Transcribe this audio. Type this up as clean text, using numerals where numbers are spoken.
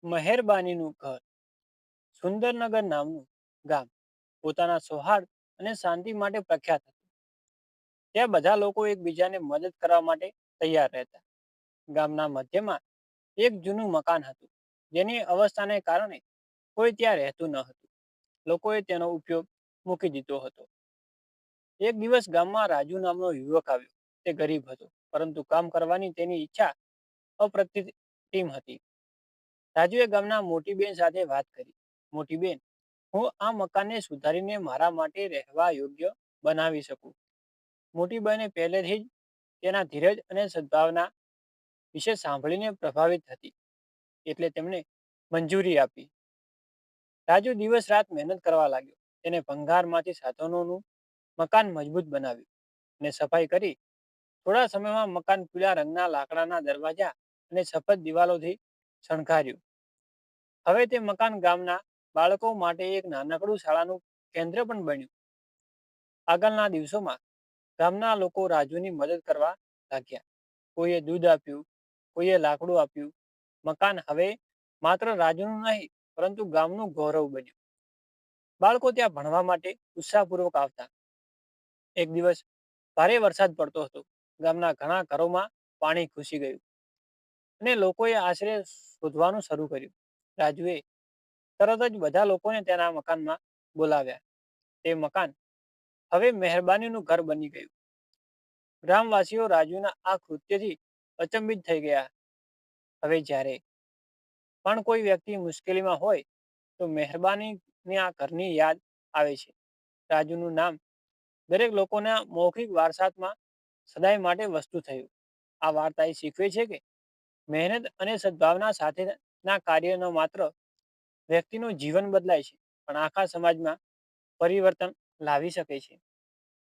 મહેરબાનીનું ઘર સુંદરનગર નામનું ગામ પોતાના સૌહાર્દ અને શાંતિ માટે પ્રખ્યાત હતું. ત્યાં બધા લોકો એકબીજાને મદદ કરવા માટે તૈયાર રહેતા. ગામના મધ્યમાં એક જૂનું મકાન હતું, જેની અવસ્થાને કારણે કોઈ ત્યાં રહેતું ન હતું. લોકોએ તેનો ઉપયોગ મૂકી દીધો હતો. એક દિવસ ગામમાં રાજુ નામનો યુવક આવ્યો. તે ગરીબ હતો, પરંતુ કામ કરવાની તેની ઈચ્છા અપ્રતિમ હતી. રાજુએ ગામના મોટી બેન સાથે વાત કરી. મોટી બેન, હું આ મકાનને સુધારીને મારા માટે રહેવા યોગ્ય બનાવી શકું. મોટી બહેને પહેલેથી જ તેના ધીરજ અને સદ્ભાવના વિશે સાંભળીને પ્રભાવિત હતી, એટલે તેમણે મંજૂરી આપી. રાજુ દિવસ રાત મહેનત કરવા લાગ્યો. તેને ભંગારમાંથી સાધનોનું મકાન મજબૂત બનાવ્યું અને સફાઈ કરી. થોડા સમયમાં મકાન પીળા રંગના લાકડાના દરવાજા અને સફેદ દિવાલોથી શણગાર્યું. હવે તે મકાન ગામના બાળકો માટે એક નાનકડું શાળાનું કેન્દ્ર પણ બન્યું. આગળના દિવસોમાં ગામના લોકો રાજુની મદદ કરવા લાગ્યા. કોઈએ દૂધ આપ્યું, કોઈએ લાકડું આપ્યું. મકાન હવે માત્ર રાજુનું નહીં, પરંતુ ગામનું ગૌરવ બન્યું. બાળકો ત્યાં ભણવા માટે ઉત્સાહપૂર્વક આવતા. એક દિવસ ભારે વરસાદ પડતો હતો. ગામના ઘણા ઘરોમાં પાણી ઘૂસી ગયું અને લોકોએ આશ્રય શોધવાનું શરૂ કર્યું. રાજુએ તરત જ બધા લોકોને તેના મકાનમાં બોલાવ્યા. તે મકાન હવે મહેરબાનીનું ઘર બની ગયું. ગ્રામવાસીઓ રાજુના આ કૃત્યથી અચંબિત થઈ ગયા. હવે જ્યારે પણ કોઈ વ્યક્તિ મુશ્કેલીમાં હોય તો મહેરબાનીની આ ઘરની યાદ આવે છે. રાજુનું નામ દરેક લોકોના મૌખિક વારસામાં સદાય માટે વસ્તુ થયું. આ વાર્તા એ શીખવે છે કે મહેનત અને સદ્ભાવના સાથેના કાર્ય ન માત્ર વ્યક્તિનું જીવન બદલાય છે, પણ આખા સમાજમાં પરિવર્તન લાવી શકે છે.